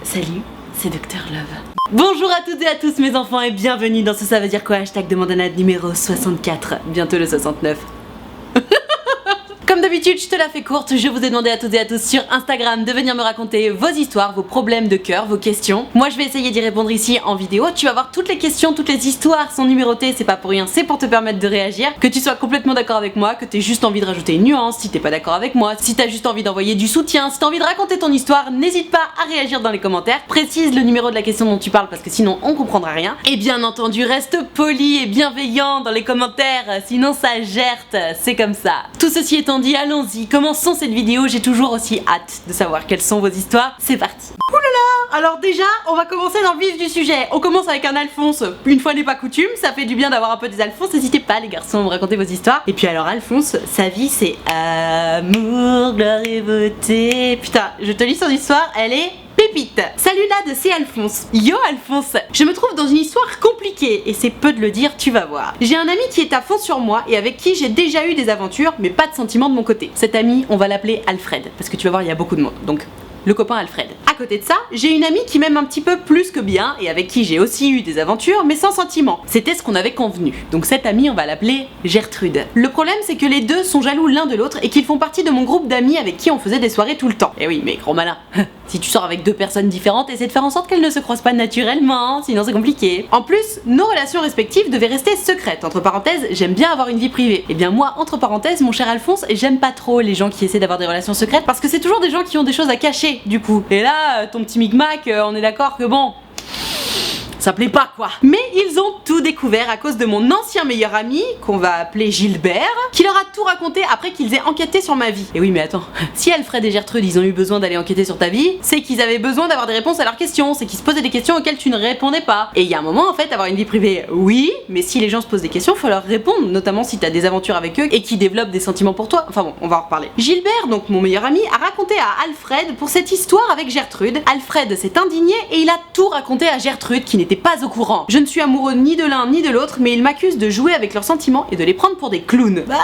Salut, c'est Dr Love. Bonjour à toutes et à tous mes enfants et bienvenue dans ce Ça veut dire quoi hashtag de Mandanade numéro 64, bientôt le 69. Comme d'habitude, je te la fais courte, je vous ai demandé à toutes et à tous sur Instagram de venir me raconter vos histoires, vos problèmes de cœur, vos questions. Moi je vais essayer d'y répondre ici en vidéo, tu vas voir toutes les questions, toutes les histoires sont numérotées, c'est pas pour rien, c'est pour te permettre de réagir. Que tu sois complètement d'accord avec moi, que t'aies juste envie de rajouter une nuance, si t'es pas d'accord avec moi, si t'as juste envie d'envoyer du soutien, si t'as envie de raconter ton histoire, n'hésite pas à réagir dans les commentaires. Précise le numéro de la question dont tu parles parce que sinon on comprendra rien. Et bien entendu, reste poli et bienveillant dans les commentaires, sinon ça gerte, c'est comme ça. Tout ceci étant dit, allons-y, commençons cette vidéo, j'ai toujours aussi hâte de savoir quelles sont vos histoires, c'est parti. Oulala, alors déjà, on va commencer dans le vif du sujet. On commence avec un Alphonse, une fois n'est pas coutume, ça fait du bien d'avoir un peu des Alphonses, n'hésitez pas les garçons à me raconter vos histoires. Et puis alors Alphonse, sa vie c'est amour, gloire et beauté. Putain, je te lis son histoire, elle est pépite. Salut là de c'est Alphonse. Yo Alphonse, je me trouve dans une histoire compliquée et c'est peu de le dire, tu vas voir. J'ai un ami qui est à fond sur moi et avec qui j'ai déjà eu des aventures mais pas de sentiments de mon côté. Cet ami, on va l'appeler Alfred parce que tu vas voir, il y a beaucoup de monde. Donc le copain Alfred. À côté de ça, j'ai une amie qui m'aime un petit peu plus que bien et avec qui j'ai aussi eu des aventures mais sans sentiments. C'était ce qu'on avait convenu. Donc cette amie, on va l'appeler Gertrude. Le problème c'est que les deux sont jaloux l'un de l'autre et qu'ils font partie de mon groupe d'amis avec qui on faisait des soirées tout le temps. Et oui, mais gros malin. Si tu sors avec deux personnes différentes, essaie de faire en sorte qu'elles ne se croisent pas naturellement, sinon c'est compliqué. En plus, nos relations respectives devaient rester secrètes. Entre parenthèses, j'aime bien avoir une vie privée. Et bien moi, entre parenthèses, mon cher Alphonse, j'aime pas trop les gens qui essaient d'avoir des relations secrètes parce que c'est toujours des gens qui ont des choses à cacher, du coup. Et là, ton petit micmac, on est d'accord que bon... ça plaît pas quoi. Mais ils ont tout découvert à cause de mon ancien meilleur ami, qu'on va appeler Gilbert, qui leur a tout raconté après qu'ils aient enquêté sur ma vie. Et oui mais attends, si Alfred et Gertrude ils ont eu besoin d'aller enquêter sur ta vie, c'est qu'ils avaient besoin d'avoir des réponses à leurs questions, c'est qu'ils se posaient des questions auxquelles tu ne répondais pas. Et il y a un moment en fait, avoir une vie privée, oui, mais si les gens se posent des questions, faut leur répondre, notamment si t'as des aventures avec eux et qui développent des sentiments pour toi. Enfin bon, on va en reparler. Gilbert, donc mon meilleur ami, a raconté à Alfred pour cette histoire avec Gertrude. Alfred s'est indigné et il a tout raconté à Gertrude qui n'était pas au courant. Je ne suis amoureux ni de l'un ni de l'autre, mais ils m'accusent de jouer avec leurs sentiments et de les prendre pour des clowns. Bah,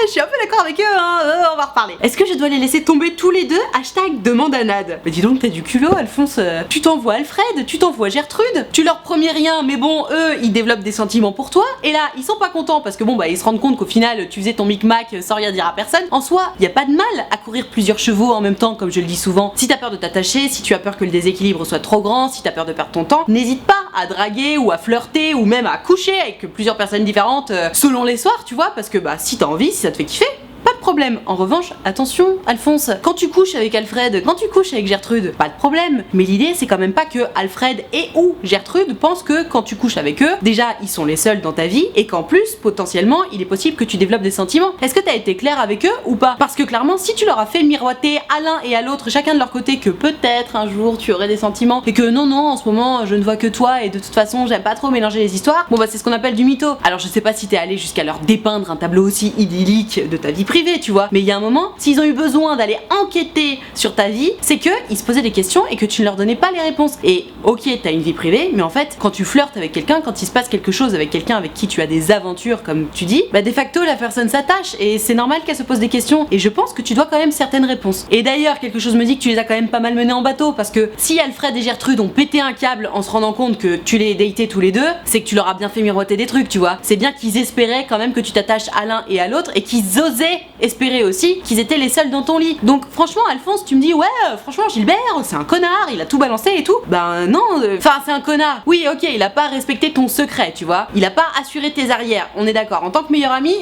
je suis un peu d'accord avec eux, hein, on va reparler. Est-ce que je dois les laisser tomber tous les deux? Hashtag demandanade. Mais dis donc, t'as du culot, Alphonse. Tu t'envoies Alfred, tu t'envoies Gertrude, tu leur promets rien, mais bon, eux, ils développent des sentiments pour toi, et là, ils sont pas contents parce que bon, bah, ils se rendent compte qu'au final, tu faisais ton micmac sans rien dire à personne. En soi, y a pas de mal à courir plusieurs chevaux en même temps, comme je le dis souvent. Si t'as peur de t'attacher, si tu as peur que le déséquilibre soit trop grand, si t'as peur de perdre ton temps, n'hésite pas à draguer ou à flirter ou même à coucher avec plusieurs personnes différentes selon les soirs, tu vois, parce que bah si t'as envie, si ça te fait kiffer, pas de problème. En revanche, attention, Alphonse, quand tu couches avec Alfred, quand tu couches avec Gertrude, pas de problème. Mais l'idée, c'est quand même pas que Alfred et ou Gertrude pensent que quand tu couches avec eux, déjà, ils sont les seuls dans ta vie et qu'en plus, potentiellement, il est possible que tu développes des sentiments. Est-ce que t'as été clair avec eux ou pas? Parce que clairement, si tu leur as fait miroiter à l'un et à l'autre, chacun de leur côté, que peut-être un jour tu aurais des sentiments et que non, en ce moment, je ne vois que toi et de toute façon, j'aime pas trop mélanger les histoires, bon bah c'est ce qu'on appelle du mytho. Alors je sais pas si t'es allé jusqu'à leur dépeindre un tableau aussi idyllique de ta vie privée, tu vois, mais il y a un moment, s'ils ont eu besoin d'aller enquêter sur ta vie, c'est que ils se posaient des questions et que tu ne leur donnais pas les réponses. Et ok, t'as une vie privée, mais en fait, quand tu flirtes avec quelqu'un, quand il se passe quelque chose avec quelqu'un avec qui tu as des aventures, comme tu dis, bah de facto la personne s'attache et c'est normal qu'elle se pose des questions. Et je pense que tu dois quand même certaines réponses. Et d'ailleurs, quelque chose me dit que tu les as quand même pas mal menés en bateau, parce que si Alfred et Gertrude ont pété un câble en se rendant compte que tu les datais tous les deux, c'est que tu leur as bien fait miroiter des trucs, tu vois. C'est bien qu'ils espéraient quand même que tu t'attaches à l'un et à l'autre et qu'ils osaient espérer aussi qu'ils étaient les seuls dans ton lit. Donc franchement Alphonse, tu me dis ouais franchement Gilbert c'est un connard, il a tout balancé et tout. Ben non, enfin c'est un connard. Oui ok, il a pas respecté ton secret, tu vois. Il a pas assuré tes arrières, on est d'accord. En tant que meilleur ami,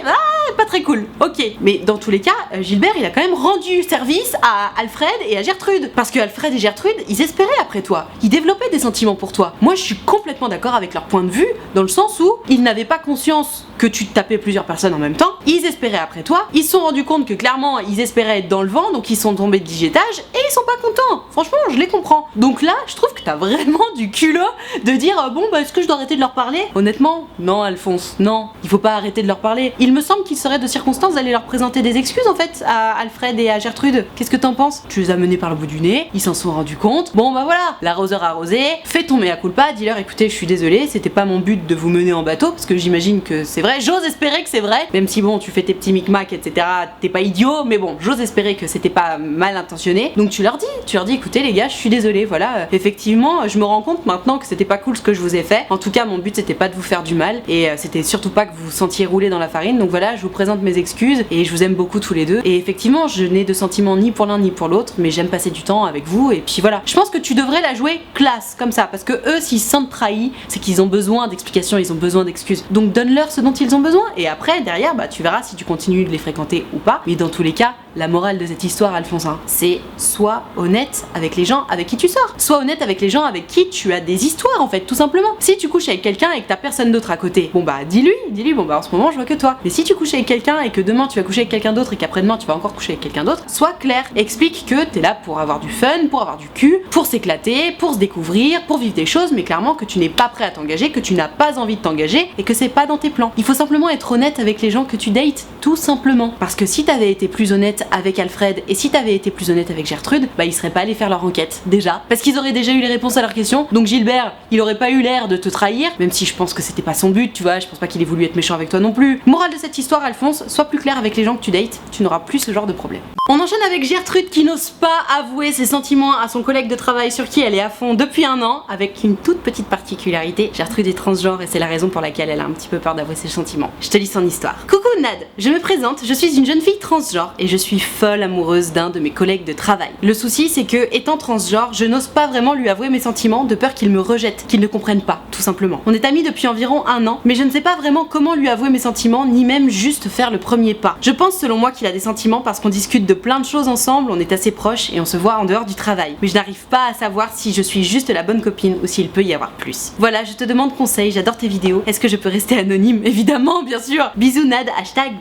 pas très cool. Ok, mais dans tous les cas, Gilbert il a quand même rendu service à Alfred et à Gertrude. Parce que Alfred et Gertrude, ils espéraient après toi. Ils développaient des sentiments pour toi. Moi je suis complètement d'accord avec leur point de vue, dans le sens où ils n'avaient pas conscience que tu tapais plusieurs personnes en même temps. Ils espéraient après toi. Ils se sont rendus compte que clairement ils espéraient être dans le vent, donc ils sont tombés de 10 étages et ils sont pas contents. Franchement, je les comprends. Donc là, je trouve que t'as vraiment du culot de dire bon bah est-ce que je dois arrêter de leur parler? Honnêtement, non Alphonse, non. Il faut pas arrêter de leur parler. Il me semble qu'ils serait de circonstance d'aller leur présenter des excuses en fait à Alfred et à Gertrude. Qu'est-ce que t'en penses? Tu les as menés par le bout du nez, ils s'en sont rendus compte. Bon bah voilà, l'arroseur arrosé, fais ton mea culpa, dis-leur écoutez, je suis désolée, c'était pas mon but de vous mener en bateau, parce que j'imagine que c'est vrai, j'ose espérer que c'est vrai, même si bon, tu fais tes petits micmacs, etc., t'es pas idiot, mais bon, j'ose espérer que c'était pas mal intentionné. Donc tu leur dis écoutez les gars, je suis désolée, voilà, effectivement, je me rends compte maintenant que c'était pas cool ce que je vous ai fait. En tout cas, mon but c'était pas de vous faire du mal, et c'était surtout pas que vous vous sentiez rouler dans la farine, donc voilà, je vous présente mes excuses, et je vous aime beaucoup tous les deux, et effectivement, je n'ai de sentiments ni pour l'un ni pour l'autre, mais j'aime passer du temps avec vous, et puis voilà. Je pense que tu devrais la jouer classe, comme ça, parce que eux, s'ils se sentent trahis, c'est qu'ils ont besoin d'explications, ils ont besoin d'excuses. Donc donne-leur ce dont ils ont besoin, et après, derrière, bah tu verras si tu continues de les fréquenter ou pas, mais dans tous les cas, la morale de cette histoire, Alphonsin, c'est sois honnête avec les gens avec qui tu sors. Sois honnête avec les gens avec qui tu as des histoires, en fait, tout simplement. Si tu couches avec quelqu'un et que t'as personne d'autre à côté, bon bah dis-lui, bon bah en ce moment je vois que toi. Mais si tu couches avec quelqu'un et que demain tu vas coucher avec quelqu'un d'autre et qu'après-demain tu vas encore coucher avec quelqu'un d'autre, sois clair. Explique que t'es là pour avoir du fun, pour avoir du cul, pour s'éclater, pour se découvrir, pour vivre des choses, mais clairement que tu n'es pas prêt à t'engager, que tu n'as pas envie de t'engager et que c'est pas dans tes plans. Il faut simplement être honnête avec les gens que tu dates, tout simplement. Parce que si t'avais été plus honnête avec Alfred et si t'avais été plus honnête avec Gertrude, bah ils seraient pas allés faire leur enquête, déjà. Parce qu'ils auraient déjà eu les réponses à leurs questions. Donc Gilbert, il aurait pas eu l'air de te trahir, même si je pense que c'était pas son but, tu vois, je pense pas qu'il ait voulu être méchant avec toi non plus. Morale de cette histoire, Alphonse, sois plus clair avec les gens que tu dates, tu n'auras plus ce genre de problème. On enchaîne avec Gertrude qui n'ose pas avouer ses sentiments à son collègue de travail sur qui elle est à fond depuis un an, avec une toute petite particularité. Gertrude est transgenre et c'est la raison pour laquelle elle a un petit peu peur d'avouer ses sentiments. Je te lis son histoire. Coucou Nad, je me présente, je suis une jeune fille transgenre et je suis folle amoureuse d'un de mes collègues de travail. Le souci c'est que, étant transgenre, je n'ose pas vraiment lui avouer mes sentiments de peur qu'il me rejette, qu'il ne comprenne pas, tout simplement. On est amis depuis environ un an, mais je ne sais pas vraiment comment lui avouer mes sentiments, ni même juste faire le premier pas. Je pense selon moi qu'il a des sentiments parce qu'on discute de plein de choses ensemble, on est assez proches et on se voit en dehors du travail. Mais je n'arrive pas à savoir si je suis juste la bonne copine ou s'il peut y avoir plus. Voilà, je te demande conseil, j'adore tes vidéos. Est-ce que je peux rester anonyme? Évidemment, bien sûr. Bisous Nad,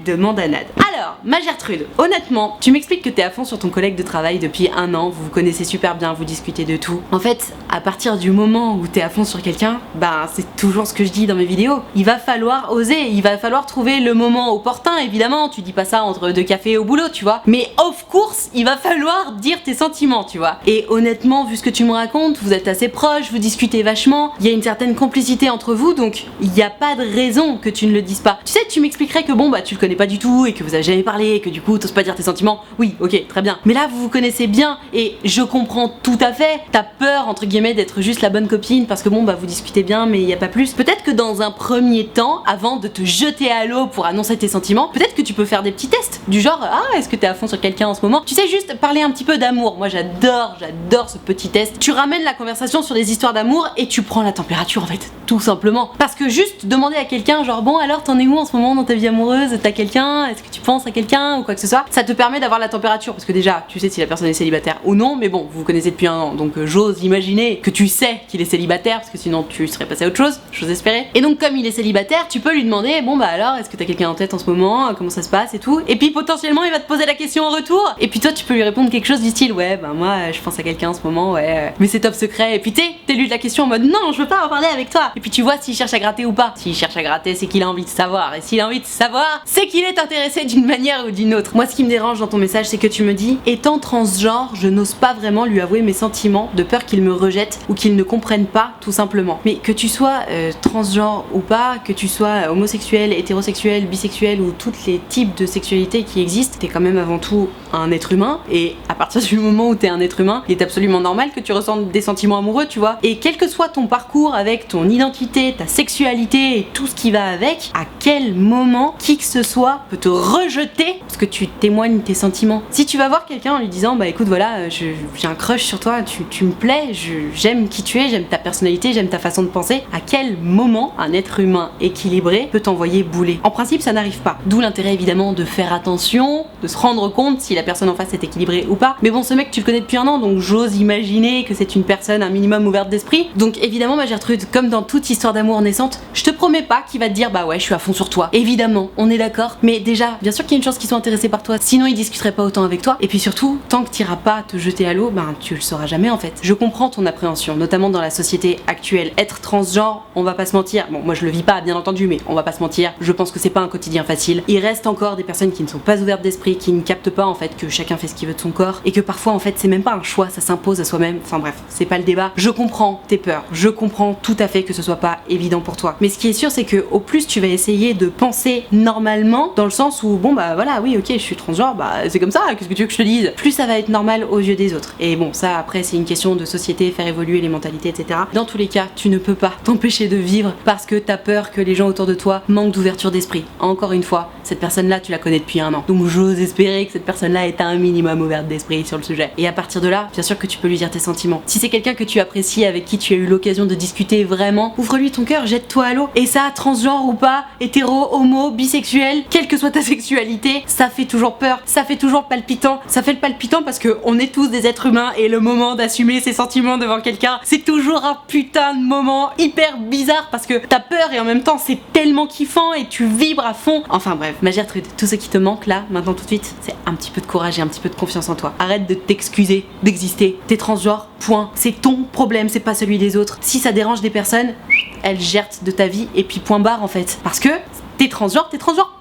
#demande à Nad. Alors, ma Gertrude, honnêtement, tu m'expliques que t'es à fond sur ton collègue de travail depuis un an, vous vous connaissez super bien, vous discutez de tout. En fait, à partir du moment où t'es à fond sur quelqu'un, bah c'est toujours ce que je dis dans mes vidéos. Il va falloir oser, il va falloir trouver le moment opportun, évidemment, tu dis pas ça entre deux cafés au boulot, tu vois. Mais of course, il va falloir dire tes sentiments, tu vois. Et honnêtement, vu ce que tu me racontes, vous êtes assez proches, vous discutez vachement, il y a une certaine complicité entre vous, donc il n'y a pas de raison que tu ne le dises pas. Tu sais, tu m'expliquerais que bon bah tu le connais pas du tout et que vous avez jamais parlé et que du coup t'oses pas dire tes sentiments. Oui, ok, très bien. Mais là vous vous connaissez bien et je comprends tout à fait. T'as peur entre guillemets d'être juste la bonne copine parce que bon bah vous discutez bien mais il y a pas plus. Peut-être que dans un premier temps, avant de te jeter à l'eau pour annoncer tes sentiments, peut-être que tu peux faire des petits tests du genre ah est-ce que t'es à fond sur quelqu'un en ce moment. Tu sais, juste parler un petit peu d'amour. Moi j'adore ce petit test. Tu ramènes la conversation sur des histoires d'amour et tu prends la température en fait, tout simplement. Parce que juste demander à quelqu'un genre bon alors t'en es où en ce moment dans ta vie amoureuse, t'as quelqu'un, est-ce que tu penses à quelqu'un ou quoi que ce soit, ça te permet d'avoir la température parce que déjà tu sais si la personne est célibataire ou non, mais bon vous vous connaissez depuis un an donc j'ose imaginer que tu sais qu'il est célibataire parce que sinon tu serais passé à autre chose, j'ose espérer. Et donc comme il est célibataire, tu peux lui demander bon bah alors est-ce que t'as quelqu'un en tête en ce moment, comment ça se passe et tout, et puis potentiellement il va te poser la question en retour et puis toi tu peux lui répondre quelque chose du style ouais bah moi je pense à quelqu'un en ce moment ouais mais c'est top secret, et puis t'es lu de la question en mode non je veux pas en parler avec toi, et puis tu vois s'il cherche à gratter ou pas. S'il cherche à gratter c'est qu'il a envie de savoir, et s'il a envie de savoir c'est qu'il est intéressé d'une manière ou d'une autre. Moi ce qui me dérange dans ton message c'est que tu me dis étant transgenre je n'ose pas vraiment lui avouer mes sentiments de peur qu'il me rejette ou qu'il ne comprenne pas tout simplement. Mais que tu sois transgenre ou pas, que tu sois homosexuel, hétérosexuel, bisexuel ou tous les types de sexualité qui existent, t'es quand même avant tout un être humain, et à partir du moment où t'es un être humain, il est absolument normal que tu ressentes des sentiments amoureux, tu vois. Et quel que soit ton parcours avec ton identité, ta sexualité et tout ce qui va avec, à quel moment qui que ce soit peut te rejeter parce que tu témoignes tes sentiments. Si tu vas voir quelqu'un en lui disant bah écoute voilà j'ai un crush sur toi, tu me plais, j'aime qui tu es, j'aime ta personnalité, j'aime ta façon de penser, à quel moment un être humain équilibré peut t'envoyer bouler? En principe ça n'arrive pas, d'où l'intérêt évidemment de faire attention, de se rendre compte si la personne en face est équilibrée ou pas. Mais bon, ce mec tu le connais depuis un an, donc j'ose imaginer que c'est une personne un minimum ouverte d'esprit. Donc évidemment ma Gertrude, comme dans toute histoire d'amour naissante, je te promets pas qu'il va te dire bah ouais je suis à fond sur toi. Évidemment, on est d'accord. Mais déjà, bien sûr qu'il y a une chance qu'ils soient intéressés par toi, sinon ils discuteraient pas autant avec toi. Et puis surtout, tant que t'iras pas te jeter à l'eau, ben tu le sauras jamais en fait. Je comprends ton appréhension, notamment dans la société actuelle. Être transgenre, on va pas se mentir. Bon, moi je le vis pas bien entendu, mais on va pas se mentir. Je pense que c'est pas un quotidien facile. Il reste encore des personnes qui ne sont pas ouvertes d'esprit, qui ne captent pas en fait que chacun fait ce qu'il veut de son corps et que parfois en fait c'est même pas un choix, ça s'impose à soi-même. Enfin bref, c'est pas le débat. Je comprends tes peurs, je comprends tout à fait que ce soit pas évident pour toi. Mais ce qui est sûr c'est que au plus tu vas essayer de penser normalement, dans le sens où bon bah voilà, oui ok je suis transgenre, bah c'est comme ça, qu'est-ce que tu veux que je te dise, plus ça va être normal aux yeux des autres. Et bon ça après c'est une question de société, faire évoluer les mentalités etc. Dans tous les cas tu ne peux pas t'empêcher de vivre parce que t'as peur que les gens autour de toi manquent d'ouverture d'esprit. Encore une fois, cette personne là tu la connais depuis un an, donc j'ose espérer que cette personne là est un minimum ouverte d'esprit sur le sujet. Et à partir de là, bien sûr que tu peux lui dire tes sentiments. Si c'est quelqu'un que tu apprécies, avec qui tu as eu l'occasion de discuter vraiment, ouvre-lui ton cœur, jette-toi à l'eau. Et ça, transgenre ou pas, hétéro, homo, bisexuel, quelle que soit ta sexualité, ça fait toujours peur, ça fait toujours palpitant. Ça fait le palpitant parce que on est tous des êtres humains et le moment d'assumer ses sentiments devant quelqu'un, c'est toujours un putain de moment hyper bizarre parce que t'as peur et en même temps c'est tellement kiffant et tu vibres à fond. Enfin bref, ma Gertrude, tout ce qui te manque là, maintenant tout de suite, c'est un petit peu de courage et un petit peu de confiance en toi. Arrête de t'excuser d'exister. T'es transgenre, point. C'est ton problème, c'est pas celui des autres. Si ça dérange des personnes, elles gèrent de ta vie et puis point barre en fait. Parce que t'es transgenre,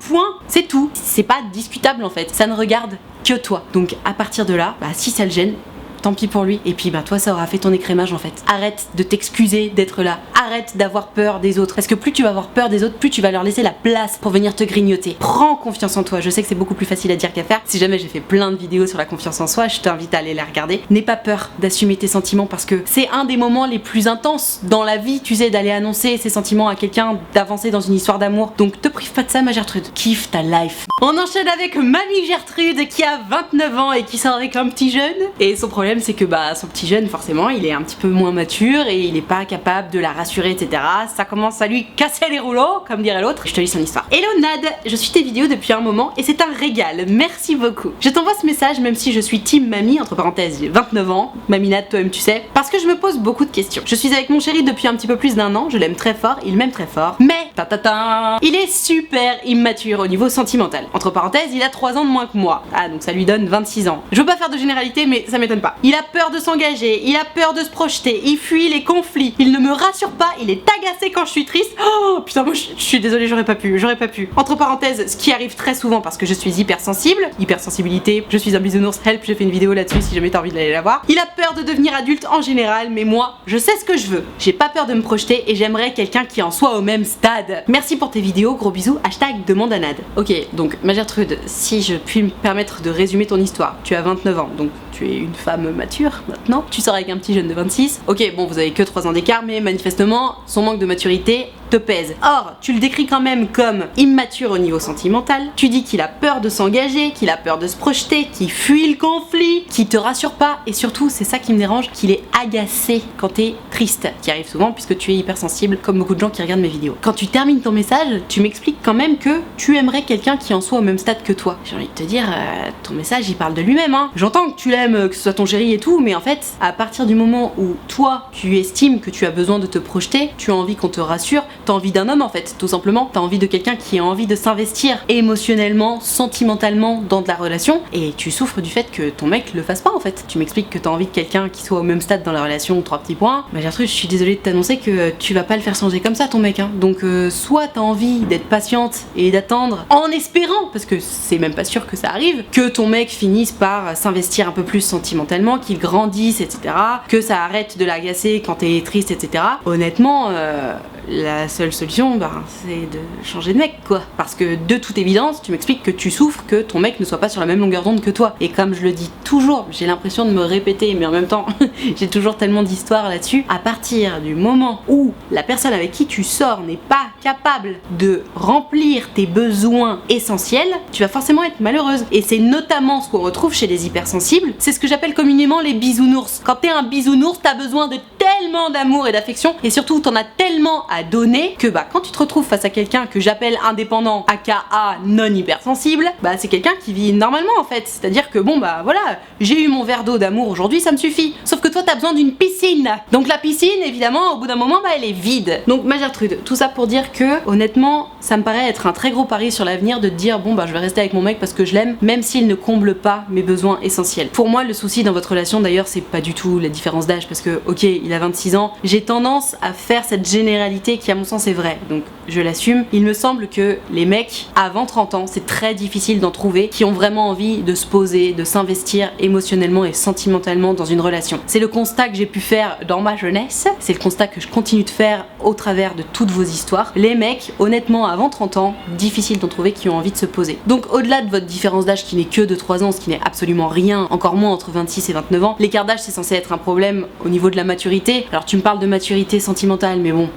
point. C'est tout. C'est pas discutable en fait. Ça ne regarde que toi. Donc à partir de là, bah si ça le gêne, tant pis pour lui. Et puis bah toi ça aura fait ton écrémage en fait. Arrête de t'excuser d'être là. Arrête d'avoir peur des autres. Parce que plus tu vas avoir peur des autres, plus tu vas leur laisser la place pour venir te grignoter. Prends confiance en toi. Je sais que c'est beaucoup plus facile à dire qu'à faire. Si jamais j'ai fait plein de vidéos sur la confiance en soi, je t'invite à aller les regarder. N'aie pas peur d'assumer tes sentiments parce que c'est un des moments les plus intenses dans la vie, tu sais, d'aller annoncer ses sentiments à quelqu'un, d'avancer dans une histoire d'amour. Donc te prive pas de ça ma Gertrude. Kiffe ta life. On enchaîne avec Mamie Gertrude qui a 29 ans et qui sort avec un petit jeune. Et son problème c'est que bah son petit jeune forcément il est un petit peu moins mature et il est pas capable de la rassurer etc. Ça commence à lui casser les rouleaux comme dirait l'autre. Je te lis son histoire. Hello Nad, je suis tes vidéos depuis un moment et c'est un régal, merci beaucoup. Je t'envoie ce message même si je suis team mamie, entre parenthèses j'ai 29 ans, mamie Nad toi-même tu sais, parce que je me pose beaucoup de questions. Je suis avec mon chéri depuis un petit peu plus d'un an, je l'aime très fort, il m'aime très fort, mais il est super immature au niveau sentimental. Entre parenthèses il a 3 ans de moins que moi. Ah donc ça lui donne 26 ans. Je veux pas faire de généralité mais ça m'étonne pas. Il a peur de s'engager, il a peur de se projeter, il fuit les conflits, il ne me rassure pas, il est agacé quand je suis triste. Oh putain moi je suis désolée, j'aurais pas pu. Entre parenthèses, ce qui arrive très souvent parce que je suis hypersensible, hypersensibilité, je suis un bisounours, help, j'ai fait une vidéo là-dessus si jamais t'as envie d'aller la voir. Il a peur de devenir adulte en général, mais moi, je sais ce que je veux. J'ai pas peur de me projeter et j'aimerais quelqu'un qui en soit au même stade. Merci pour tes vidéos, gros bisous, hashtag demande à Nad. Ok, donc ma Gertrude, si je puis me permettre de résumer ton histoire, tu as 29 ans, donc tu es une femme mature maintenant, tu sors avec un petit jeune de 26, ok bon vous avez que 3 ans d'écart mais manifestement son manque de maturité te pèse. Or, tu le décris quand même comme immature au niveau sentimental, tu dis qu'il a peur de s'engager, qu'il a peur de se projeter, qu'il fuit le conflit, qu'il te rassure pas et surtout, c'est ça qui me dérange, qu'il est agacé quand t'es triste, qui arrive souvent puisque tu es hypersensible comme beaucoup de gens qui regardent mes vidéos. Quand tu termines ton message, tu m'expliques quand même que tu aimerais quelqu'un qui en soit au même stade que toi. J'ai envie de te dire, ton message il parle de lui-même hein. J'entends que tu l'aimes, que ce soit ton chéri et tout, mais en fait, à partir du moment où toi, tu estimes que tu as besoin de te projeter, tu as envie qu'on te rassure, t'as envie d'un homme en fait, tout simplement. T'as envie de quelqu'un qui a envie de s'investir émotionnellement, sentimentalement dans de la relation et tu souffres du fait que ton mec le fasse pas en fait. Tu m'expliques que t'as envie de quelqu'un qui soit au même stade dans la relation, 3 petits points. Mais Gertrude, je suis désolée de t'annoncer que tu vas pas le faire changer comme ça ton mec hein. Donc soit t'as envie d'être patiente et d'attendre en espérant, parce que c'est même pas sûr que ça arrive, que ton mec finisse par s'investir un peu plus sentimentalement, qu'il grandisse etc. Que ça arrête de l'agacer quand t'es triste etc. Honnêtement, la seule solution, c'est de changer de mec, quoi. Parce que de toute évidence, tu m'expliques que tu souffres que ton mec ne soit pas sur la même longueur d'onde que toi. Et comme je le dis toujours, j'ai l'impression de me répéter, mais en même temps, j'ai toujours tellement d'histoires là-dessus. À partir du moment où la personne avec qui tu sors n'est pas capable de remplir tes besoins essentiels, tu vas forcément être malheureuse. Et c'est notamment ce qu'on retrouve chez les hypersensibles. C'est ce que j'appelle communément les bisounours. Quand t'es un bisounours, t'as besoin de tellement d'amour et d'affection et surtout t'en as tellement à donner que bah quand tu te retrouves face à quelqu'un que j'appelle indépendant aka non hypersensible, bah c'est quelqu'un qui vit normalement en fait, c'est-à-dire que bon bah voilà, j'ai eu mon verre d'eau d'amour aujourd'hui, ça me suffit. Sauf que toi t'as besoin d'une piscine. Donc la piscine évidemment au bout d'un moment bah elle est vide. Donc ma Gertrude, tout ça pour dire que honnêtement ça me paraît être un très gros pari sur l'avenir de te dire bon bah je vais rester avec mon mec parce que je l'aime même s'il ne comble pas mes besoins essentiels. Pour moi le souci dans votre relation d'ailleurs c'est pas du tout la différence d'âge parce que ok il a 26 ans, j'ai tendance à faire cette généralité qui à mon sens est vraie donc je l'assume. Il me semble que les mecs avant 30 ans c'est très difficile d'en trouver qui ont vraiment envie de se poser, de s'investir émotionnellement et sentimentalement dans une relation. C'est le constat que j'ai pu faire dans ma jeunesse, c'est le constat que je continue de faire au travers de toutes vos histoires. Les mecs honnêtement avant 30 ans, difficile d'en trouver qui ont envie de se poser. Donc au-delà de votre différence d'âge qui n'est que de 3 ans, ce qui n'est absolument rien, encore moins entre 26 et 29 ans, l'écart d'âge c'est censé être un problème au niveau de la maturité. Alors tu me parles de maturité sentimentale mais bon,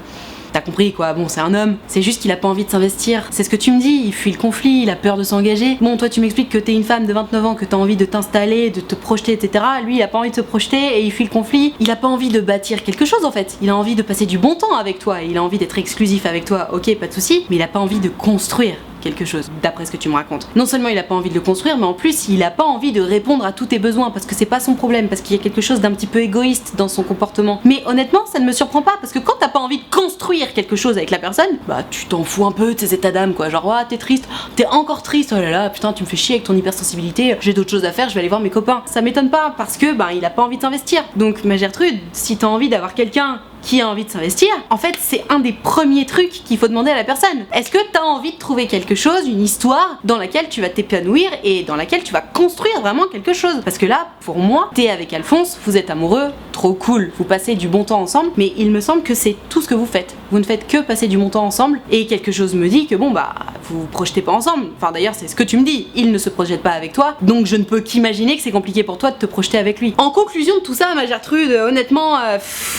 t'as compris quoi, bon c'est un homme, c'est juste qu'il a pas envie de s'investir, c'est ce que tu me dis, il fuit le conflit, il a peur de s'engager. Bon toi tu m'expliques que t'es une femme de 29 ans, que t'as envie de t'installer, de te projeter etc. Lui il a pas envie de se projeter et il fuit le conflit, il a pas envie de bâtir quelque chose en fait, il a envie de passer du bon temps avec toi, il a envie d'être exclusif avec toi, ok pas de souci, mais il a pas envie de construire quelque chose, d'après ce que tu me racontes. Non seulement il a pas envie de le construire, mais en plus il a pas envie de répondre à tous tes besoins parce que c'est pas son problème, parce qu'il y a quelque chose d'un petit peu égoïste dans son comportement. Mais honnêtement, ça ne me surprend pas parce que quand t'as pas envie de construire quelque chose avec la personne, bah tu t'en fous un peu de ces états d'âme quoi, genre ouais t'es triste, t'es encore triste, oh là là putain tu me fais chier avec ton hypersensibilité, j'ai d'autres choses à faire, je vais aller voir mes copains. Ça m'étonne pas parce que bah il a pas envie de s'investir. Donc ma Gertrude, si t'as envie d'avoir quelqu'un qui a envie de s'investir, en fait c'est un des premiers trucs qu'il faut demander à la personne. Est-ce que t'as envie de trouver quelque chose, une histoire dans laquelle tu vas t'épanouir et dans laquelle tu vas construire vraiment quelque chose? Parce que là, pour moi, t'es avec Alphonse, vous êtes amoureux, trop cool, vous passez du bon temps ensemble, mais il me semble que c'est tout ce que vous faites. Vous ne faites que passer du bon temps ensemble et quelque chose me dit que bon bah vous vous projetez pas ensemble. Enfin d'ailleurs c'est ce que tu me dis, il ne se projette pas avec toi, donc je ne peux qu'imaginer que c'est compliqué pour toi de te projeter avec lui. En conclusion de tout ça, ma Gertrude, honnêtement,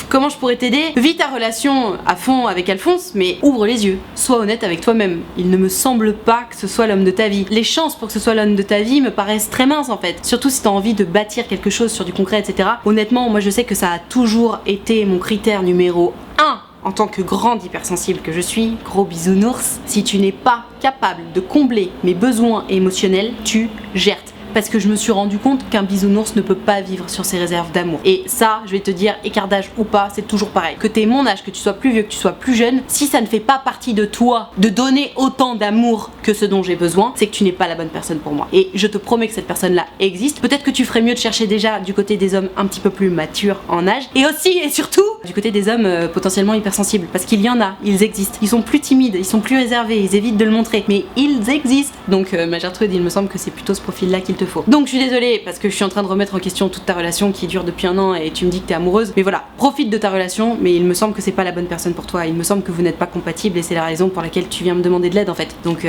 comment je pourrais t'aider? Vis ta relation à fond avec Alphonse, mais ouvre les yeux, sois honnête avec toi-même. Il ne me semble pas que ce soit l'homme de ta vie. Les chances pour que ce soit l'homme de ta vie me paraissent très minces en fait, surtout si t'as envie de bâtir quelque chose sur du concret, etc. Honnêtement, moi je sais que ça a toujours été mon critère numéro 1 en tant que grande hypersensible que je suis, gros bisounours. Si tu n'es pas capable de combler mes besoins émotionnels, tu jettes. Parce que je me suis rendu compte qu'un bisounours ne peut pas vivre sur ses réserves d'amour. Et ça, je vais te dire, écart d'âge ou pas, c'est toujours pareil. Que t'aies mon âge, que tu sois plus vieux, que tu sois plus jeune, si ça ne fait pas partie de toi de donner autant d'amour que ce dont j'ai besoin, c'est que tu n'es pas la bonne personne pour moi. Et je te promets que cette personne-là existe. Peut-être que tu ferais mieux de chercher déjà du côté des hommes un petit peu plus matures en âge. Et aussi et surtout, du côté des hommes potentiellement hypersensibles. Parce qu'il y en a, ils existent. Ils sont plus timides, ils sont plus réservés, ils évitent de le montrer. Mais ils existent. Donc ma Gertrude, il me semble que c'est plutôt ce profil-là qu'il te faut. Donc je suis désolée parce que je suis en train de remettre en question toute ta relation qui dure depuis 1 an et tu me dis que t'es amoureuse. Mais voilà, profite de ta relation, mais il me semble que c'est pas la bonne personne pour toi. Il me semble que vous n'êtes pas compatibles et c'est la raison pour laquelle tu viens me demander de l'aide en fait. Donc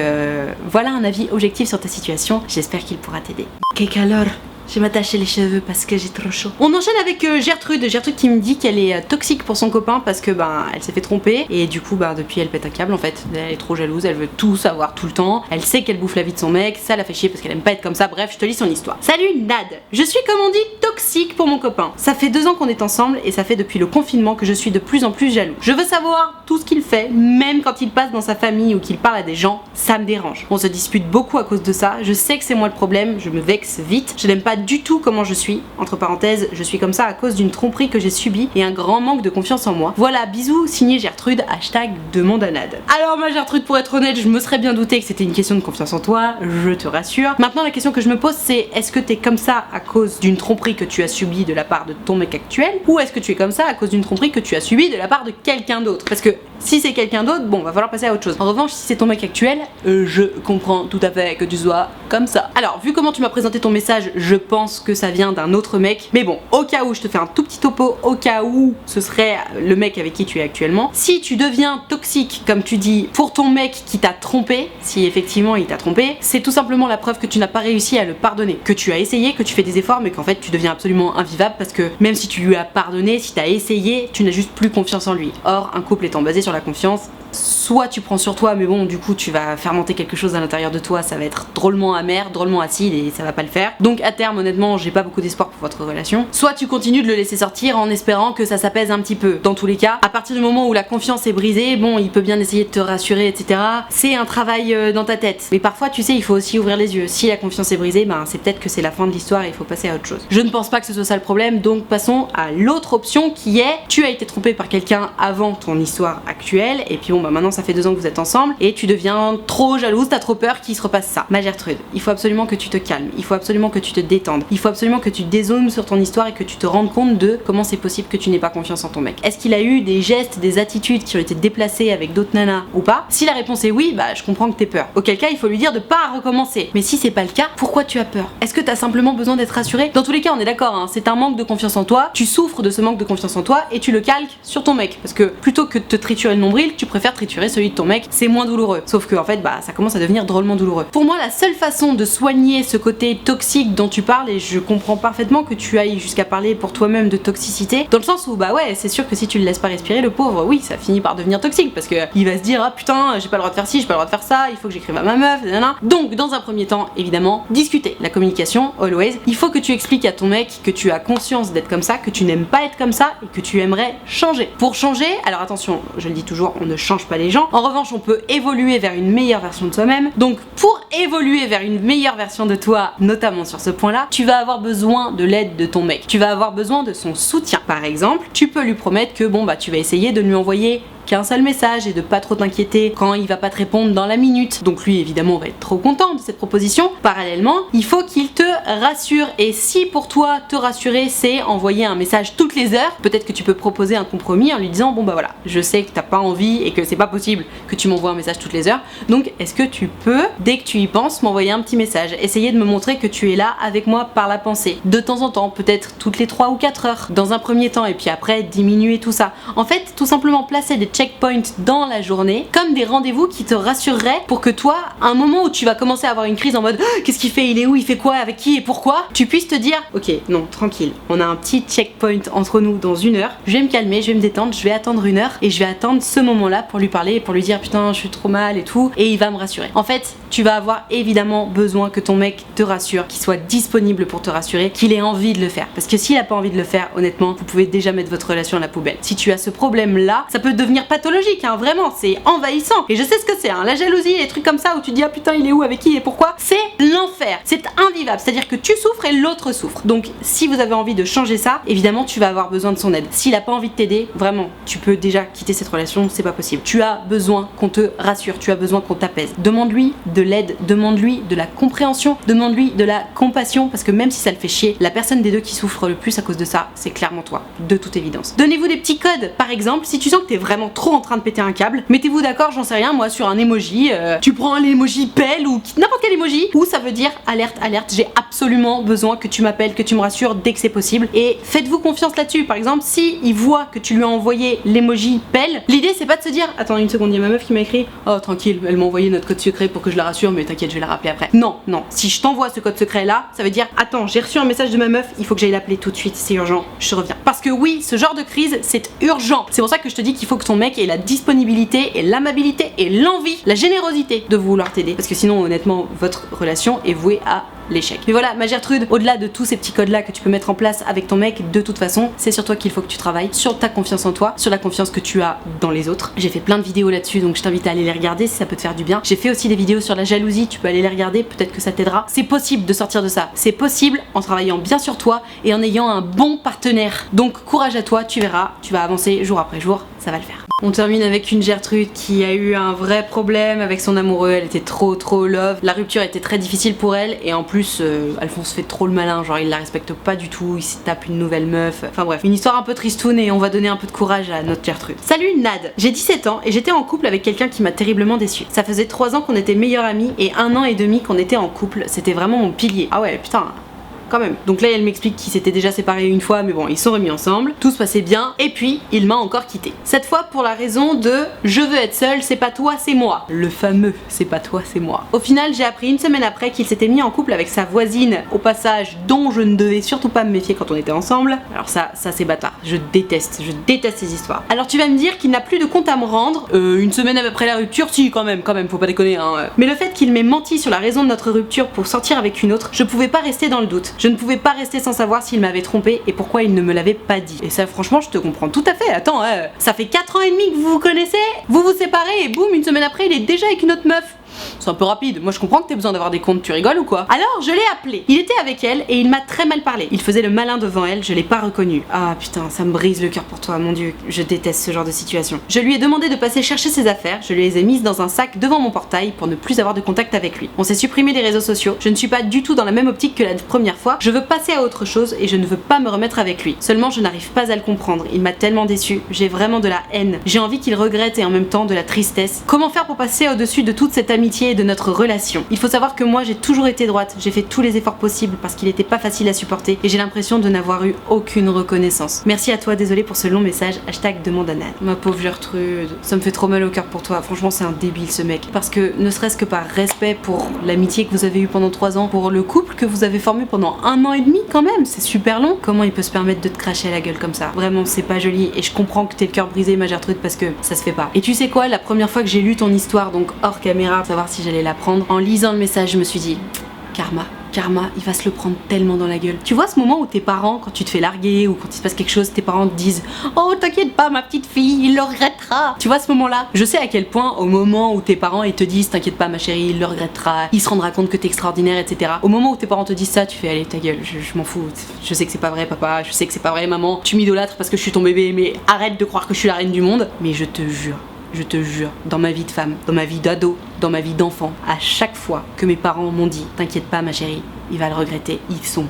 voilà un avis objectif sur ta situation. J'espère qu'il pourra t'aider. Que calor! Je vais m'attacher les cheveux parce que j'ai trop chaud. On enchaîne avec Gertrude qui me dit qu'elle est toxique pour son copain parce que elle s'est fait tromper et du coup depuis elle pète un câble en fait. Elle est trop jalouse, elle veut tout savoir tout le temps. Elle sait qu'elle bouffe la vie de son mec, ça la fait chier parce qu'elle aime pas être comme ça. Bref, je te lis son histoire. Salut Nad, je suis comme on dit toxique pour mon copain. Ça fait 2 ans qu'on est ensemble et ça fait depuis le confinement que je suis de plus en plus jaloux. Je veux savoir tout ce qu'il fait, même quand il passe dans sa famille ou qu'il parle à des gens, ça me dérange. On se dispute beaucoup à cause de ça. Je sais que c'est moi le problème, je me vexe vite. Je n'aime pas du tout comment je suis. Entre parenthèses, je suis comme ça à cause d'une tromperie que j'ai subie et un grand manque de confiance en moi. Voilà, bisous, signé Gertrude, #demande à Nad. Alors ma Gertrude, pour être honnête, je me serais bien douté que c'était une question de confiance en toi, je te rassure. Maintenant la question que je me pose c'est, est-ce que t'es comme ça à cause d'une tromperie que tu as subie de la part de ton mec actuel, ou est-ce que tu es comme ça à cause d'une tromperie que tu as subie de la part de quelqu'un d'autre? Parce que si c'est quelqu'un d'autre, bon, va falloir passer à autre chose. En revanche, si c'est ton mec actuel, je comprends tout à fait que tu sois comme ça. Alors, vu comment tu m'as présenté ton message, je pense que ça vient d'un autre mec. Mais bon, au cas où, je te fais un tout petit topo, au cas où ce serait le mec avec qui tu es actuellement. Si tu deviens toxique, comme tu dis, pour ton mec qui t'a trompé, si effectivement il t'a trompé, c'est tout simplement la preuve que tu n'as pas réussi à le pardonner. Que tu as essayé, que tu fais des efforts, mais qu'en fait tu deviens absolument invivable parce que même si tu lui as pardonné, si t'as essayé, tu n'as juste plus confiance en lui. Or, un couple étant basé sur la confiance, soit tu prends sur toi, mais bon, du coup, tu vas fermenter quelque chose à l'intérieur de toi, ça va être drôlement amer, drôlement acide et ça va pas le faire. Donc à terme, honnêtement, j'ai pas beaucoup d'espoir pour votre relation. Soit tu continues de le laisser sortir en espérant que ça s'apaise un petit peu. Dans tous les cas, à partir du moment où la confiance est brisée, bon, il peut bien essayer de te rassurer, etc. C'est un travail dans ta tête. Mais parfois, tu sais, il faut aussi ouvrir les yeux. Si la confiance est brisée, ben c'est peut-être que c'est la fin de l'histoire et il faut passer à autre chose. Je ne pense pas que ce soit ça le problème, donc passons à l'autre option qui est tu as été trompé par quelqu'un avant ton histoire actuelle et puis bon bah maintenant ça fait 2 ans que vous êtes ensemble et tu deviens trop jalouse, t'as trop peur qu'il se repasse ça. Ma Gertrude, il faut absolument que tu te calmes, il faut absolument que tu te détendes, il faut absolument que tu dézoomes sur ton histoire et que tu te rendes compte de comment c'est possible que tu n'aies pas confiance en ton mec. Est-ce qu'il a eu des gestes, des attitudes qui ont été déplacées avec d'autres nanas ou pas? Si la réponse est oui, bah je comprends que t'aies peur. Auquel cas il faut lui dire de pas recommencer. Mais si c'est pas le cas, pourquoi tu as peur? Est-ce que t'as simplement besoin d'être rassuré? Dans tous les cas, on est d'accord, hein, c'est un manque de confiance en toi, tu souffres de ce manque de confiance en toi et tu le calques sur ton mec. Parce que plutôt que de te triturer le nombril, tu préfères triturer celui de ton mec, c'est moins douloureux. Sauf que en fait, bah ça commence à devenir drôlement douloureux. Pour moi, la seule façon de soigner ce côté toxique dont tu parles, et je comprends parfaitement que tu ailles jusqu'à parler pour toi-même de toxicité, dans le sens où bah ouais, c'est sûr que si tu le laisses pas respirer, le pauvre, oui, ça finit par devenir toxique parce que il va se dire ah putain, j'ai pas le droit de faire ci, j'ai pas le droit de faire ça, il faut que j'écrive à ma meuf, nanana. Donc dans un premier temps, évidemment, discuter. La communication, always. Il faut que tu expliques à ton mec que tu as conscience d'être comme ça, que tu n'aimes pas être comme ça et que tu aimerais changer. Pour changer, alors attention, je le dis toujours, on ne change pas les gens. En revanche, on peut évoluer vers une meilleure version de soi-même. Donc pour évoluer vers une meilleure version de toi, notamment sur ce point-là, tu vas avoir besoin de l'aide de ton mec. Tu vas avoir besoin de son soutien. Par exemple, tu peux lui promettre que bon bah tu vas essayer de lui envoyer qu'un seul message et de pas trop t'inquiéter quand il va pas te répondre dans la minute. Donc lui évidemment va être trop content de cette proposition. Parallèlement, il faut qu'il te rassure et si pour toi te rassurer c'est envoyer un message toutes les heures, peut-être que tu peux proposer un compromis en lui disant bon bah voilà, je sais que t'as pas envie et que c'est pas possible que tu m'envoies un message toutes les heures, donc est-ce que tu peux, dès que tu y penses, m'envoyer un petit message, essayer de me montrer que tu es là avec moi par la pensée, de temps en temps, peut-être toutes les 3 ou 4 heures, dans un premier temps et puis après diminuer tout ça. En fait, tout simplement placer des checkpoints dans la journée comme des rendez-vous qui te rassureraient pour que toi, à un moment où tu vas commencer à avoir une crise en mode qu'est-ce qu'il fait, il est où, il fait quoi, avec qui et pourquoi, tu puisses te dire ok, non, tranquille, on a un petit checkpoint entre nous dans 1 heure, je vais me calmer, je vais me détendre, je vais attendre 1 heure et je vais attendre ce moment-là pour lui parler et pour lui dire putain je suis trop mal et tout et il va me rassurer. En fait, tu vas avoir évidemment besoin que ton mec te rassure, qu'il soit disponible pour te rassurer, qu'il ait envie de le faire. Parce que s'il a pas envie de le faire, honnêtement, vous pouvez déjà mettre votre relation à la poubelle. Si tu as ce problème-là, ça peut devenir pathologique, hein, vraiment, c'est envahissant. Et je sais ce que c'est, hein, la jalousie, les trucs comme ça où tu te dis ah putain il est où, avec qui et pourquoi, c'est l'enfer, c'est invivable, c'est-à-dire que tu souffres et l'autre souffre. Donc si vous avez envie de changer ça, évidemment tu vas avoir besoin de son aide. S'il a pas envie de t'aider, vraiment, tu peux déjà quitter cette relation, c'est pas possible. Tu as besoin qu'on te rassure, tu as besoin qu'on t'apaise. Demande-lui de l'aide, demande-lui de la compréhension, demande-lui de la compassion, parce que même si ça le fait chier, la personne des deux qui souffre le plus à cause de ça, c'est clairement toi, de toute évidence. Donnez-vous des petits codes, par exemple, si tu sens que t'es vraiment trop en train de péter un câble, mettez-vous d'accord, j'en sais rien, moi, sur un emoji, tu prends l'emoji pelle ou n'importe quel emoji, où ça veut dire alerte, alerte, j'ai absolument besoin que tu m'appelles, que tu me rassures dès que c'est possible, et faites-vous confiance là-dessus. Par exemple, si il voit que tu lui as envoyé l'emoji pelle, l'idée c'est pas de se dire attends une seconde, il y a ma meuf qui m'a écrit oh tranquille, elle m'a envoyé notre code secret pour que je la rassure, mais t'inquiète, je vais la rappeler après. Non, non, si je t'envoie ce code secret là, ça veut dire attends, j'ai reçu un message de ma meuf, il faut que j'aille l'appeler tout de suite, c'est urgent, je reviens. Parce que oui, ce genre de crise, c'est urgent. C'est pour ça que je te dis qu'il faut que ton mec ait la disponibilité et l'amabilité et l'envie, la générosité de vouloir t'aider. Parce que sinon, honnêtement, votre relation est vouée à l'échec. Mais voilà, ma Gertrude, au-delà de tous ces petits codes là que tu peux mettre en place avec ton mec, de toute façon, c'est sur toi qu'il faut que tu travailles, sur ta confiance en toi, sur la confiance que tu as dans les autres. J'ai fait plein de vidéos là-dessus, donc je t'invite à aller les regarder si ça peut te faire du bien. J'ai fait aussi des vidéos sur la jalousie, tu peux aller les regarder, peut-être que ça t'aidera. C'est possible de sortir de ça, c'est possible en travaillant bien sur toi et en ayant un bon partenaire. Donc courage à toi, tu verras, tu vas avancer jour après jour, ça va le faire. On termine avec une Gertrude qui a eu un vrai problème avec son amoureux, elle était trop love, la rupture était très difficile pour elle et en plus Alphonse fait trop le malin, genre il la respecte pas du tout, il se tape une nouvelle meuf, enfin bref, une histoire un peu tristoune et on va donner un peu de courage à notre Gertrude. Salut Nad, j'ai 17 ans et j'étais en couple avec quelqu'un qui m'a terriblement déçue. Ça faisait 3 ans qu'on était meilleurs amis et 1 an et demi qu'on était en couple, c'était vraiment mon pilier. Ah ouais putain, quand même. Donc là elle m'explique qu'ils s'étaient déjà séparés une fois, mais bon, ils sont remis ensemble, tout se passait bien, et puis il m'a encore quitté. Cette fois pour la raison de je veux être seule, c'est pas toi, c'est moi. Le fameux c'est pas toi, c'est moi. Au final j'ai appris une semaine après qu'il s'était mis en couple avec sa voisine, au passage dont je ne devais surtout pas me méfier quand on était ensemble. Alors ça c'est bâtard, je déteste ces histoires. Alors tu vas me dire qu'il n'a plus de compte à me rendre, une semaine après la rupture, si quand même, faut pas déconner hein. Mais le fait qu'il m'ait menti sur la raison de notre rupture pour sortir avec une autre, je pouvais pas rester dans le doute. Je ne pouvais pas rester sans savoir s'il m'avait trompé et pourquoi il ne me l'avait pas dit. Et ça franchement je te comprends tout à fait, attends, ça fait 4 ans et demi que vous vous connaissez, vous vous séparez et boum, une semaine après il est déjà avec une autre meuf. C'est un peu rapide, moi je comprends que t'aies besoin d'avoir des comptes, tu rigoles ou quoi? Alors je l'ai appelé, il était avec elle et il m'a très mal parlé. Il faisait le malin devant elle, je l'ai pas reconnu. Ah putain, ça me brise le cœur pour toi, mon dieu, je déteste ce genre de situation. Je lui ai demandé de passer chercher ses affaires, je lui les ai mises dans un sac devant mon portail pour ne plus avoir de contact avec lui. On s'est supprimé des réseaux sociaux, je ne suis pas du tout dans la même optique que la première fois, je veux passer à autre chose et je ne veux pas me remettre avec lui. Seulement je n'arrive pas à le comprendre, il m'a tellement déçu, j'ai vraiment de la haine, j'ai envie qu'il regrette et en même temps de la tristesse. Comment faire pour passer au-dessus de toute cette amitié et de notre relation? Il faut savoir que moi j'ai toujours été droite, j'ai fait tous les efforts possibles parce qu'il était pas facile à supporter et j'ai l'impression de n'avoir eu aucune reconnaissance. Merci à toi, désolé pour ce long message, #demande à Nan. Ma pauvre Gertrude, ça me fait trop mal au cœur pour toi, franchement c'est un débile ce mec. Parce que ne serait-ce que par respect pour l'amitié que vous avez eue pendant 3 ans, pour le couple que vous avez formé pendant 1 an et demi quand même, c'est super long. Comment il peut se permettre de te cracher à la gueule comme ça? Vraiment c'est pas joli et je comprends que t'aies le cœur brisé ma Gertrude parce que ça se fait pas. Et tu sais quoi, la première fois que j'ai lu ton histoire, donc hors caméra, pour savoir si j'allais la prendre, en lisant le message je me suis dit Karma, il va se le prendre tellement dans la gueule. Tu vois ce moment où tes parents, quand tu te fais larguer ou quand il se passe quelque chose, tes parents te disent oh t'inquiète pas ma petite fille, il le regrettera. Tu vois ce moment là? Je sais à quel point au moment où tes parents ils te disent t'inquiète pas ma chérie, il le regrettera, il se rendra compte que t'es extraordinaire, etc. Au moment où tes parents te disent ça, tu fais allez ta gueule, je m'en fous, je sais que c'est pas vrai papa, je sais que c'est pas vrai maman, tu m'idolâtres parce que je suis ton bébé, mais arrête de croire que je suis la reine du monde. Mais je te jure, dans ma vie de femme, dans ma vie d'ado, dans ma vie d'enfant, à chaque fois que mes parents m'ont dit t'inquiète pas ma chérie, il va le regretter, ils sont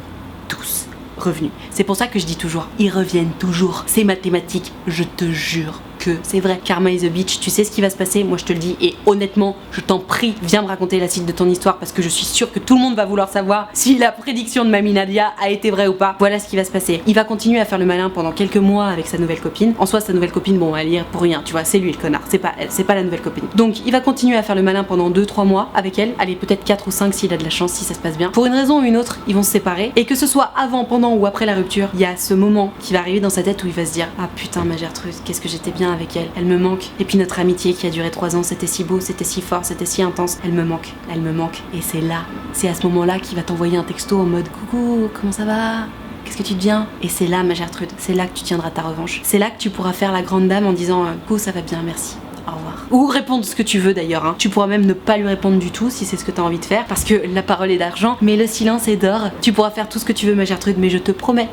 tous revenus. C'est pour ça que je dis toujours, ils reviennent toujours. C'est mathématique, je te jure que c'est vrai. Karma is a bitch, tu sais ce qui va se passer, moi je te le dis et honnêtement, je t'en prie, viens me raconter la suite de ton histoire parce que je suis sûre que tout le monde va vouloir savoir si la prédiction de Mamie Nadia a été vraie ou pas. Voilà ce qui va se passer. Il va continuer à faire le malin pendant quelques mois avec sa nouvelle copine. En soi, sa nouvelle copine, bon, elle y est pour rien, tu vois, c'est lui le connard, c'est pas elle, c'est pas la nouvelle copine. Donc, il va continuer à faire le malin pendant 2-3 mois avec elle, allez, peut-être 4 ou 5 s'il a de la chance, si ça se passe bien. Pour une raison ou une autre, ils vont se séparer et que ce soit avant, pendant ou après la rupture, il y a ce moment qui va arriver dans sa tête où il va se dire ah putain, ma Gertrude, qu'est-ce que j'étais bien avec elle, elle me manque. Et puis notre amitié qui a duré 3 ans, c'était si beau, c'était si fort, c'était si intense, elle me manque. Et c'est à ce moment-là qu'il va t'envoyer un texto en mode coucou, comment ça va? Qu'est-ce que tu deviens? Et c'est là ma Gertrude, c'est là que tu tiendras ta revanche. C'est là que tu pourras faire la grande dame en disant coucou, ça va bien, merci. Au revoir. Ou répondre ce que tu veux d'ailleurs, hein. Tu pourras même ne pas lui répondre du tout si c'est ce que t'as envie de faire parce que la parole est d'argent, mais le silence est d'or. Tu pourras faire tout ce que tu veux ma Gertrude, mais je te promets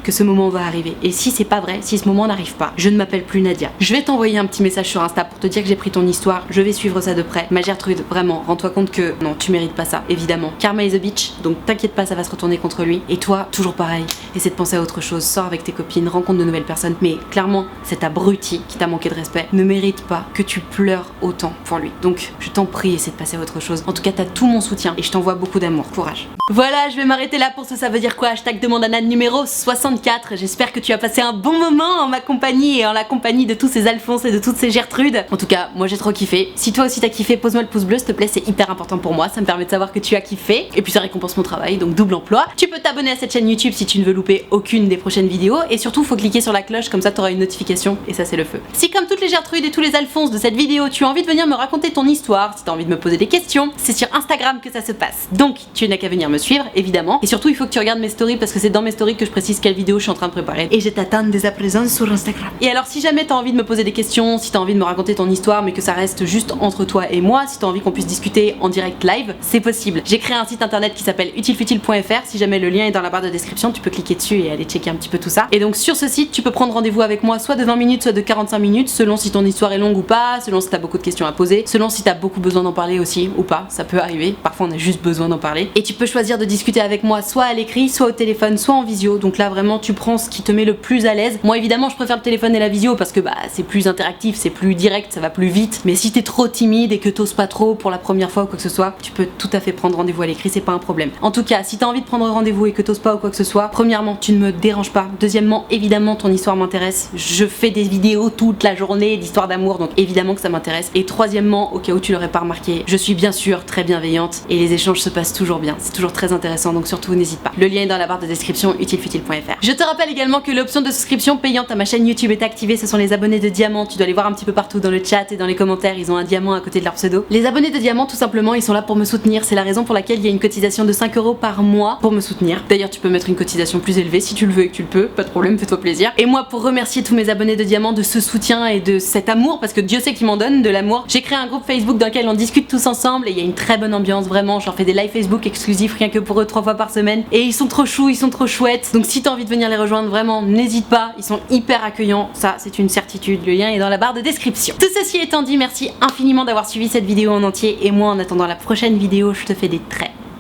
que ce moment va arriver. Et si c'est pas vrai, si ce moment n'arrive pas, je ne m'appelle plus Nadia. Je vais t'envoyer un petit message sur Insta pour te dire que j'ai pris ton histoire, je vais suivre ça de près. Ma Gertrude, vraiment, rends-toi compte que non, tu mérites pas ça, évidemment. Karma is a bitch, donc t'inquiète pas, ça va se retourner contre lui. Et toi, toujours pareil, essaie de penser à autre chose, sors avec tes copines, rencontre de nouvelles personnes. Mais clairement, cet abruti qui t'a manqué de respect ne mérite pas que tu pleures autant pour lui. Donc, je t'en prie, essaie de passer à autre chose. En tout cas, t'as tout mon soutien et je t'envoie beaucoup d'amour. Courage. Voilà, je vais m'arrêter là pour ce ça veut dire quoi, #demande à Nan numéro 64. J'espère que tu as passé un bon moment en ma compagnie et en la compagnie de tous ces Alphonse et de toutes ces Gertrudes. En tout cas, moi j'ai trop kiffé. Si toi aussi t'as kiffé, pose-moi le pouce bleu s'il te plaît, c'est hyper important pour moi. Ça me permet de savoir que tu as kiffé. Et puis ça récompense mon travail, donc double emploi. Tu peux t'abonner à cette chaîne YouTube si tu ne veux louper aucune des prochaines vidéos. Et surtout, faut cliquer sur la cloche, comme ça t'auras une notification. Et ça, c'est le feu. Si comme toutes les Gertrudes et tous les Alphonse de cette vidéo, tu as envie de venir me raconter ton histoire, si t'as envie de me poser des questions, c'est sur Instagram que ça se passe. Donc, tu n'as qu'à venir me suivre, évidemment. Et surtout, il faut que tu regardes mes stories parce que c'est dans mes stories que je précise quelle vidéo je suis en train de préparer. Et je t'attends dès à présent sur Instagram. Et alors, si jamais t'as envie de me poser des questions, si t'as envie de me raconter ton histoire, mais que ça reste juste entre toi et moi, si t'as envie qu'on puisse discuter en direct live, c'est possible. J'ai créé un site internet qui s'appelle utilefutile.fr. Si jamais le lien est dans la barre de description, tu peux cliquer dessus et aller checker un petit peu tout ça. Et donc, sur ce site, tu peux prendre rendez-vous avec moi soit de 20 minutes, soit de 45 minutes, selon si ton histoire est longue ou pas, selon si t'as beaucoup de questions à poser, selon si t'as beaucoup besoin d'en parler aussi ou pas. Ça peut arriver. Parfois, on a juste besoin d'en parler. Et tu peux choisir choisir de discuter avec moi soit à l'écrit, soit au téléphone, soit en visio. Donc là vraiment tu prends ce qui te met le plus à l'aise. Moi évidemment je préfère le téléphone et la visio parce que bah c'est plus interactif, c'est plus direct, ça va plus vite. Mais si t'es trop timide et que t'oses pas trop pour la première fois ou quoi que ce soit, tu peux tout à fait prendre rendez-vous à l'écrit, c'est pas un problème. En tout cas, si t'as envie de prendre rendez-vous et que t'oses pas ou quoi que ce soit, premièrement tu ne me déranges pas. Deuxièmement, évidemment ton histoire m'intéresse. Je fais des vidéos toute la journée d'histoire d'amour, donc évidemment que ça m'intéresse. Et troisièmement, au cas où tu l'aurais pas remarqué, je suis bien sûr très bienveillante et les échanges se passent toujours bien. C'est toujours très intéressant, donc surtout n'hésite pas. Le lien est dans la barre de description, utilefutile.fr. Je te rappelle également que l'option de souscription payante à ma chaîne YouTube est activée. Ce sont les abonnés de diamant. Tu dois les voir un petit peu partout dans le chat et dans les commentaires. Ils ont un diamant à côté de leur pseudo. Les abonnés de diamant, tout simplement, ils sont là pour me soutenir. C'est la raison pour laquelle il y a une cotisation de 5 € par mois pour me soutenir. D'ailleurs, tu peux mettre une cotisation plus élevée si tu le veux et que tu le peux. Pas de problème, fais-toi plaisir. Et moi, pour remercier tous mes abonnés de diamant de ce soutien et de cet amour, parce que Dieu sait qu'ils m'en donnent de l'amour, j'ai créé un groupe Facebook dans lequel on discute tous ensemble et il y a une très bonne ambiance, vraiment. Je leur fais des live Facebook exclusifs rien que pour eux 3 fois par semaine. Et ils sont trop choux, ils sont trop chouettes. Donc si t'as envie de venir les rejoindre, vraiment, n'hésite pas. Ils sont hyper accueillants. Ça, c'est une certitude. Le lien est dans la barre de description. Tout ceci étant dit, merci infiniment d'avoir suivi cette vidéo en entier. Et moi, en attendant la prochaine vidéo, je te fais des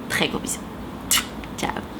très gros bisous. Ciao.